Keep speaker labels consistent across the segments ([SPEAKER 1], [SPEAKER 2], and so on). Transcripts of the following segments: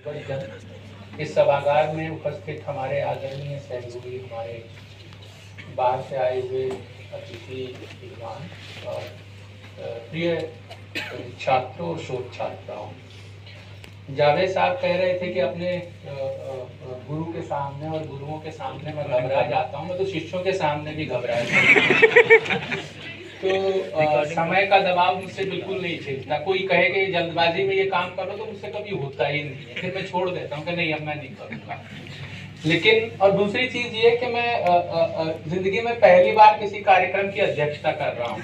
[SPEAKER 1] इस सभागार में उपस्थित हमारे आदरणीय सहयोगी, हमारे बाहर से आए हुए अतिथि विद्वान और प्रिय छात्रों और शोध छात्राओं, जावेद साहब कह रहे थे कि अपने गुरु के सामने और गुरुओं के सामने मैं घबरा जाता हूँ। मैं तो शिष्यों के सामने भी घबरा जाता हूँ। तो समय का दबाव मुझसे बिल्कुल नहीं झेलता। कोई कहे कि जल्दबाजी में ये काम करो तो मुझसे कभी होता ही नहीं है, फिर मैं छोड़ देता हूँ कि नहीं, अब मैं नहीं करूँगा। लेकिन और दूसरी चीज ये कि मैं जिंदगी में पहली बार किसी कार्यक्रम की अध्यक्षता कर रहा हूँ।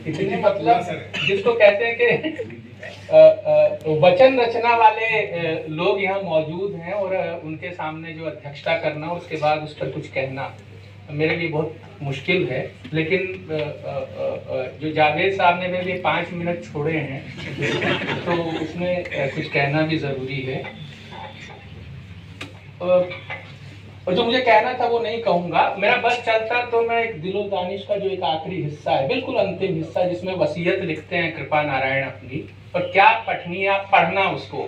[SPEAKER 1] इतने मतलब जिसको कहते हैं कि वचन रचना वाले लोग यहाँ मौजूद हैं और उनके सामने जो अध्यक्षता करना उसके बाद उस पर कुछ कहना मेरे लिए बहुत मुश्किल है। लेकिन जो जावेद साहब ने मेरे लिए 5 मिनट छोड़े हैं तो उसमें कुछ कहना भी ज़रूरी है। और जो मुझे कहना था वो नहीं कहूँगा। मेरा बस चलता तो मैं एक दिलो दानिश का जो एक आखिरी हिस्सा है, बिल्कुल अंतिम हिस्सा, जिसमें वसीयत लिखते हैं कृपा नारायण अपनी, और क्या पठनी आप पढ़ना उसको,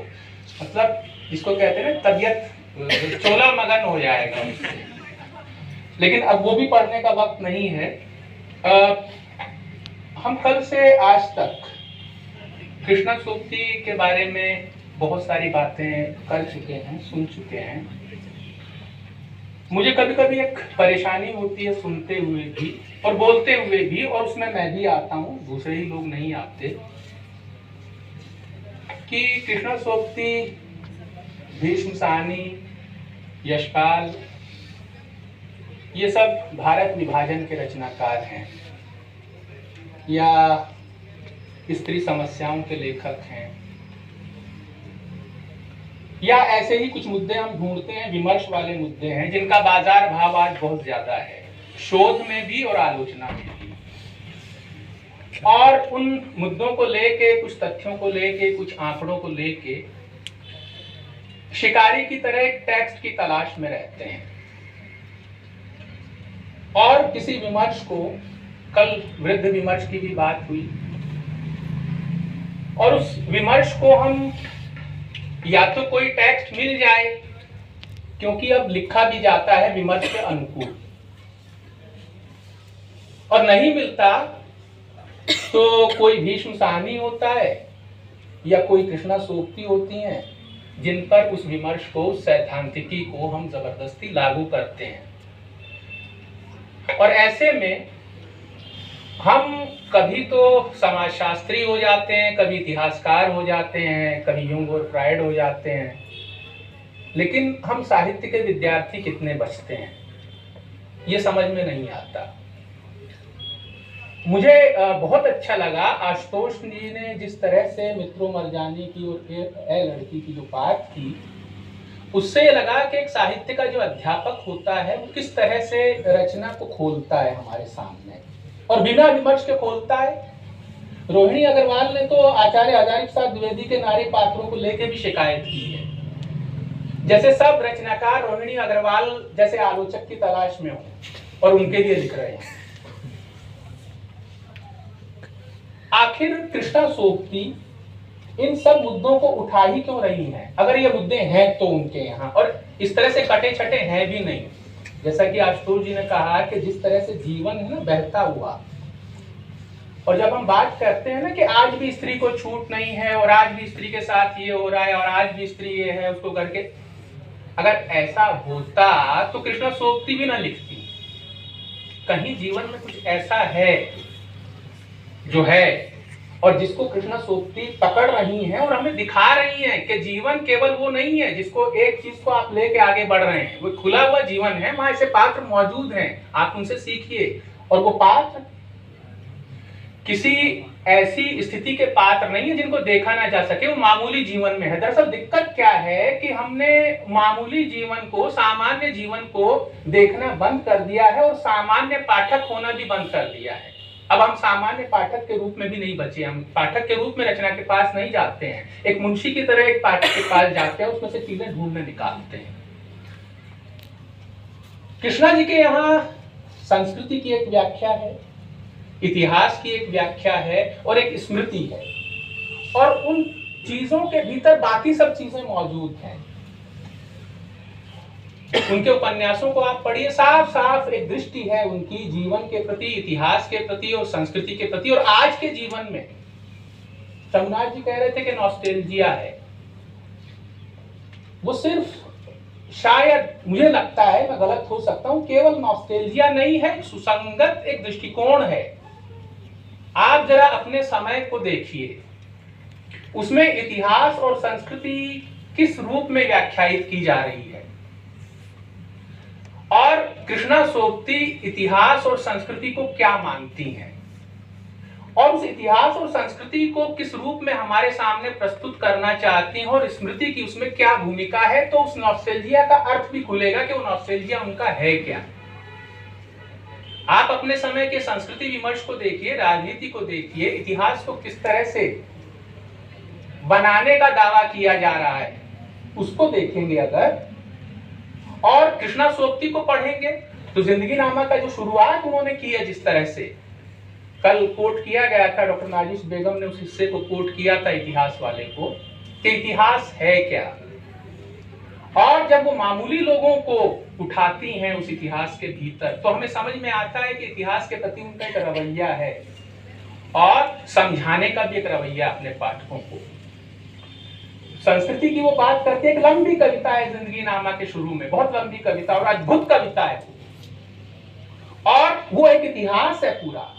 [SPEAKER 1] मतलब जिसको कहते हैं ना तबीयत चोला मगन हो जाएगा उससे। लेकिन अब वो भी पढ़ने का वक्त नहीं है। हम कल से आज तक कृष्ण सूक्ति के बारे में बहुत सारी बातें कर चुके हैं, सुन चुके हैं। मुझे कभी कभी एक परेशानी होती है सुनते हुए भी और बोलते हुए भी, और उसमें मैं भी आता हूँ, दूसरे ही लोग नहीं आते, कि कृष्ण सूक्ति, भीष्म सानी, यशपाल, ये सब भारत विभाजन के रचनाकार हैं या स्त्री समस्याओं के लेखक हैं, या ऐसे ही कुछ मुद्दे हम ढूंढते हैं, विमर्श वाले मुद्दे हैं जिनका बाजार भाव आज बहुत ज्यादा है, शोध में भी और आलोचना में भी। और उन मुद्दों को लेके, कुछ तथ्यों को लेके, कुछ आंकड़ों को लेके शिकारी की तरह एक टेक्स्ट की तलाश में रहते हैं। और किसी विमर्श को, कल वृद्ध विमर्श की भी बात हुई, और उस विमर्श को हम या तो कोई टेक्स्ट मिल जाए, क्योंकि अब लिखा भी जाता है विमर्श के अनुकूल, और नहीं मिलता तो कोई भीष्म साहनी होता है या कोई कृष्णा सूक्ति होती हैं जिन पर उस विमर्श को, उस सैद्धांतिकी को हम जबरदस्ती लागू करते हैं। और ऐसे में हम कभी तो समाजशास्त्री हो जाते हैं, कभी इतिहासकार हो जाते हैं, कभी युंग और फ्रायड हो जाते हैं, लेकिन हम साहित्य के विद्यार्थी कितने बचते हैं ये समझ में नहीं आता। मुझे बहुत अच्छा लगा आशुतोष जी ने जिस तरह से मित्रों मरजानी की और ए लड़की की जो बात की, उससे लगा कि एक साहित्य का जो अध्यापक होता है वो किस तरह से रचना को खोलता है हमारे सामने, और बिना विमर्श के खोलता है। रोहिणी अग्रवाल ने तो आचार्य हजारी प्रसाद द्विवेदी के नारी पात्रों को लेकर भी शिकायत की है, जैसे सब रचनाकार रोहिणी अग्रवाल जैसे आलोचक की तलाश में हो और उनके लिए लिख रहे हैं। आखिर कृष्णा सूक्ति इन सब मुद्दों को उठा ही क्यों रही है, अगर ये मुद्दे हैं तो उनके यहाँ, और इस तरह से कटे छटे हैं भी नहीं। जैसा कि आशुतोष जी ने कहा कि जिस तरह से जीवन है ना बहता हुआ, और जब हम बात करते हैं ना कि आज भी स्त्री को छूट नहीं है और आज भी स्त्री के साथ ये हो रहा है और आज भी स्त्री ये है उसको करके, अगर ऐसा होता तो कृष्णा सूक्ति भी ना लिखती। कहीं जीवन में कुछ ऐसा है जो है, और जिसको कृष्णा सूक्ति पकड़ रही हैं और हमें दिखा रही हैं कि जीवन केवल वो नहीं है जिसको एक चीज को आप लेके आगे बढ़ रहे हैं, वो खुला हुआ जीवन है, वहां ऐसे पात्र मौजूद हैं, आप उनसे सीखिए। और वो पात्र किसी ऐसी स्थिति के पात्र नहीं है जिनको देखा ना जा सके, वो मामूली जीवन में है। दरअसल दिक्कत क्या है कि हमने मामूली जीवन को, सामान्य जीवन को देखना बंद कर दिया है और सामान्य पाठक होना भी बंद कर दिया है। अब हम सामान्य पाठक के रूप में भी नहीं बचे, हम पाठक के रूप में रचना के पास नहीं जाते हैं, एक मुंशी की तरह एक पाठक के पास जाते हैं, उसमें से चीजें ढूंढने निकालते हैं। कृष्णा जी के यहाँ संस्कृति की एक व्याख्या है, इतिहास की एक व्याख्या है और एक स्मृति है, और उन चीजों के भीतर बाकी सब चीजें मौजूद हैं। उनके उपन्यासों को आप पढ़िए, साफ साफ एक दृष्टि है उनकी जीवन के प्रति, इतिहास के प्रति और संस्कृति के प्रति। और आज के जीवन में शंभुनाथ जी कह रहे थे कि नॉस्टैल्जिया है, वो सिर्फ, शायद मुझे लगता है, मैं गलत हो सकता हूं, केवल नॉस्टैल्जिया नहीं है, सुसंगत एक दृष्टिकोण है। आप जरा अपने समय को देखिए, उसमें इतिहास और संस्कृति किस रूप में व्याख्यायित की जा रही है, और कृष्णा सोबती इतिहास और संस्कृति को क्या मानती हैं, और उस इतिहास और संस्कृति को किस रूप में हमारे सामने प्रस्तुत करना चाहती हैं, और स्मृति की उसमें क्या भूमिका है। तो उस नॉस्टैल्जिया का अर्थ भी खुलेगा कि वो नॉस्टैल्जिया उनका है क्या। आप अपने समय के संस्कृति विमर्श को देखिए, राजनीति को देखिए, इतिहास को किस तरह से बनाने का दावा किया जा रहा है उसको देखेंगे अगर, और कृष्णा सोबती को पढ़ेंगे तो जिंदगी नामा का जो शुरुआत उन्होंने की है, जिस तरह से कल कोट किया गया था, डॉक्टर नाजिश बेगम ने उस हिस्से को कोट किया था इतिहास वाले को, कि इतिहास है क्या। और जब वो मामूली लोगों को उठाती हैं उस इतिहास के भीतर, तो हमें समझ में आता है कि इतिहास के प्रति उनका एक रवैया है, और समझाने का भी एक रवैया अपने पाठकों को। संस्कृति की वो बात करते हैं, एक लंबी कविता है जिंदगी नामा के शुरू में, बहुत लंबी कविता और अद्भुत कविता है, और वो एक इतिहास है पूरा,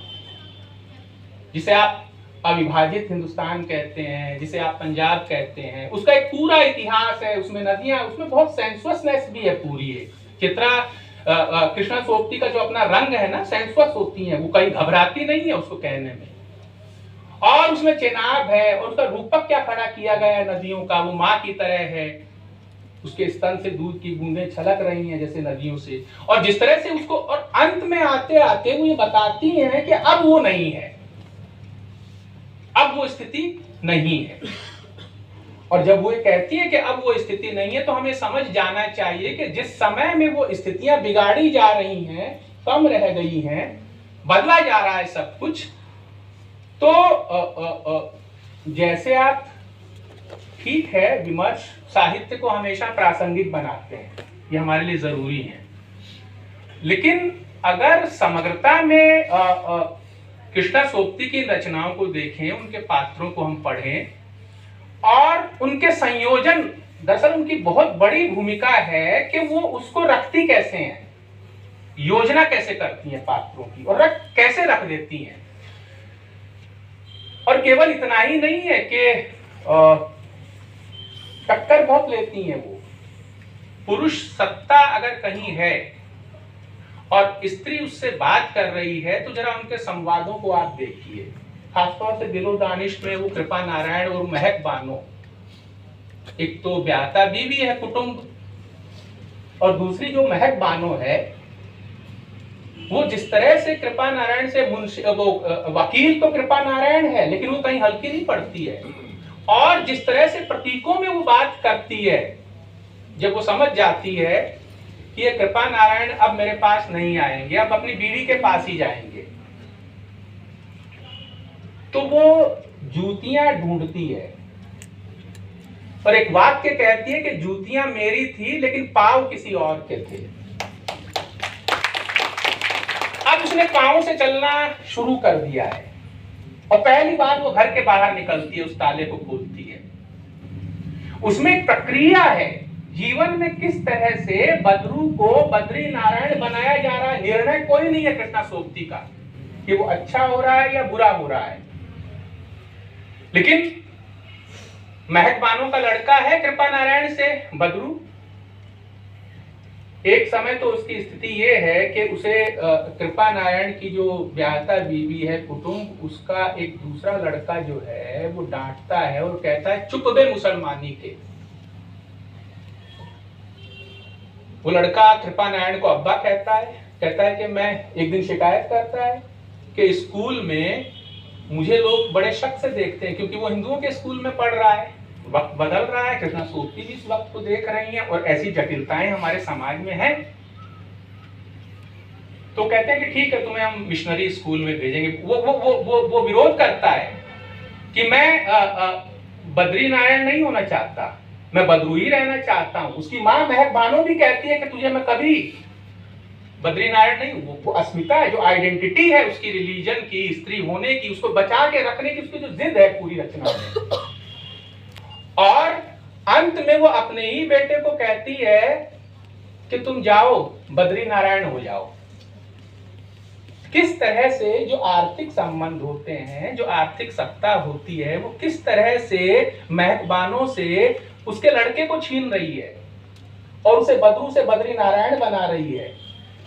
[SPEAKER 1] जिसे आप अविभाजित हिंदुस्तान कहते हैं, जिसे आप पंजाब कहते हैं, उसका एक पूरा इतिहास है। उसमें नदियां, उसमें बहुत सेंसुअसनेस भी है पूरी। एक चित्रा कृष्णा सोबती का जो अपना रंग है ना, सेंसुअस होती है, वो कहीं घबराती नहीं है उसको कहने में। और उसमें चेनाब है, और उसका रूपक क्या खड़ा किया गया है नदियों का, वो माँ की तरह है, उसके स्तन से दूध की बूंदें छलक रही हैं जैसे नदियों से, और जिस तरह से उसको, और अंत में आते आते वो ये बताती हैं कि अब वो नहीं है, अब वो स्थिति नहीं है। और जब वो ये कहती है कि अब वो स्थिति नहीं है, तो हमें समझ जाना चाहिए कि जिस समय में वो स्थितियां बिगाड़ी जा रही हैं, कम रह गई हैं, बदला जा रहा है सब कुछ, तो जैसे आप, ठीक है, विमर्श साहित्य को हमेशा प्रासंगिक बनाते हैं, ये हमारे लिए जरूरी है, लेकिन अगर समग्रता में कृष्णा सोबती की रचनाओं को देखें, उनके पात्रों को हम पढ़ें, और उनके संयोजन, दरअसल उनकी बहुत बड़ी भूमिका है कि वो उसको रखती कैसे हैं, योजना कैसे करती हैं पात्रों की, और कैसे रख देती हैं। और केवल इतना ही नहीं है कि टक्कर बहुत लेती हैं वो, पुरुष सत्ता अगर कहीं है और स्त्री उससे बात कर रही है, तो जरा उनके संवादों को आप देखिए, खासतौर से दिलो दानिश में वो कृपा नारायण और महक बानो, एक तो ब्याहता बीवी है कुटुंब, और दूसरी जो महक बानो है, वो जिस तरह से कृपा नारायण से मुंशी, वो वकील तो कृपा नारायण है, लेकिन वो कहीं हल्की नहीं पड़ती है, और जिस तरह से प्रतीकों में वो बात करती है, जब वो समझ जाती है कि ये कृपा नारायण अब मेरे पास नहीं आएंगे, अब अपनी बीवी के पास ही जाएंगे, तो वो जूतियां ढूंढती है, और एक वाक्य कहती है कि जूतियां मेरी थी लेकिन पांव किसी और के थे। अब उसने पांव से चलना शुरू कर दिया है, और पहली बार वो घर के बाहर निकलती है, उस ताले को खोलती है, उसमें एक प्रक्रिया है, जीवन में किस तरह से बद्रू को बद्री नारायण बनाया जा रहा है। निर्णय कोई नहीं है कृष्णा सोबती का कि वो अच्छा हो रहा है या बुरा हो रहा है, लेकिन महक बानो का लड़का है कृपा नारायण से बद्रू। एक समय तो उसकी स्थिति ये है कि उसे कृपा नारायण की जो ब्याहता बीवी है कुटुंब, उसका एक दूसरा लड़का जो है वो डांटता है और कहता है चुप बे मुसलमानी के। वो लड़का कृपा नारायण को अब्बा कहता है कि मैं, एक दिन शिकायत करता है कि स्कूल में मुझे लोग बड़े शक से देखते हैं, क्योंकि वो हिंदुओं के स्कूल में पढ़ रहा है, वक्त बदल रहा है, कृष्णा सोबती भी इस वक्त को देख रही हैं, और ऐसी जटिलताएं हमारे समाज में हैं। तो कहते हैं कि ठीक है, तुम्हें हम मिशनरी स्कूल में भेजेंगे। वो विरोध करता है कि मैं बद्री नारायण नहीं होना चाहता, मैं बद्रू ही रहना चाहता हूं। उसकी मां महक बानो भी कहती है कि तुझे मैं कभी बद्री नारायण नहीं, वो अस्मिता है, जो आइडेंटिटी है उसकी, रिलीजन की, स्त्री होने की, उसको बचा के रखने की उसकी जो जिद है पूरी रचना में। और अंत में वो अपने ही बेटे को कहती है कि तुम जाओ बद्री नारायण हो जाओ। किस तरह से जो आर्थिक संबंध होते हैं, जो आर्थिक सत्ता होती है, वो किस तरह से महकबानों से उसके लड़के को छीन रही है और उसे बद्रू से बद्री नारायण बना रही है।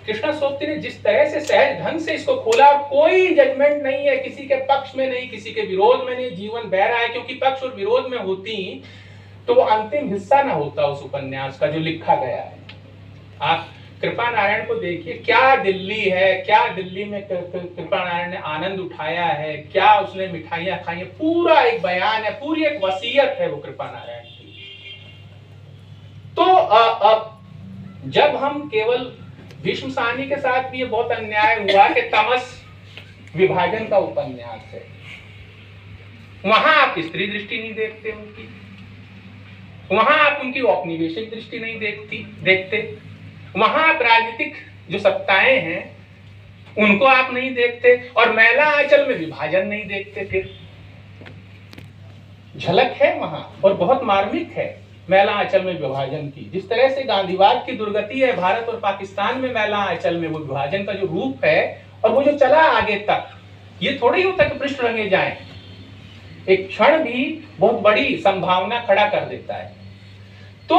[SPEAKER 1] कृष्णा सोप्ती ने जिस तरह से सहज ढंग से इसको खोला, और कोई जजमेंट नहीं है, किसी के पक्ष में नहीं, किसी के विरोध में नहीं, जीवन बह रहा है, क्योंकि पक्ष और विरोध में होती तो वो अंतिम हिस्सा ना होता उस उपन्यास का जो लिखा गया है। आप कृपा नारायण को देखिए, क्या दिल्ली है, क्या दिल्ली में कृपा नारायण ने आनंद उठाया है, क्या उसने मिठाइयां खाई है, पूरा एक बयान है, पूरी एक वसीयत है वो कृपा नारायण की। तो जब हम केवल भीष्म साहनी के साथ भी ये बहुत अन्याय हुआ कि तमस विभाजन का उपन्यास है, वहां आप स्त्री दृष्टि नहीं देखते उनकी, वहां आप उनकी औपनिवेशिक दृष्टि नहीं देखते, वहां आप राजनीतिक जो सत्ताएं हैं उनको आप नहीं देखते, और मैला आंचल में विभाजन नहीं देखते। फिर झलक है वहां, और बहुत मार्मिक है मैला आंचल में विभाजन की। जिस तरह से गांधीवाद की दुर्गति है भारत और पाकिस्तान में मैला आंचल में, वो विभाजन का जो रूप है और वो जो चला आगे तक, ये थोड़ी होता कि पृष्ठ रंगे जाएं, एक क्षण भी बहुत बड़ी संभावना खड़ा कर देता है। तो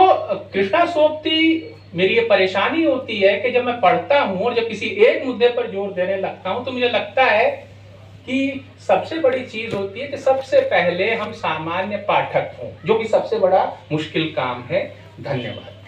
[SPEAKER 1] कृष्णा सोप्ती, मेरी ये परेशानी होती है कि जब मैं पढ़ता हूं और जब किसी एक मुद्दे पर जोर देने लगता हूं तो मुझे लगता है कि सबसे बड़ी चीज होती है कि सबसे पहले हम सामान्य पाठक हों, जो कि सबसे बड़ा मुश्किल काम है। धन्यवाद।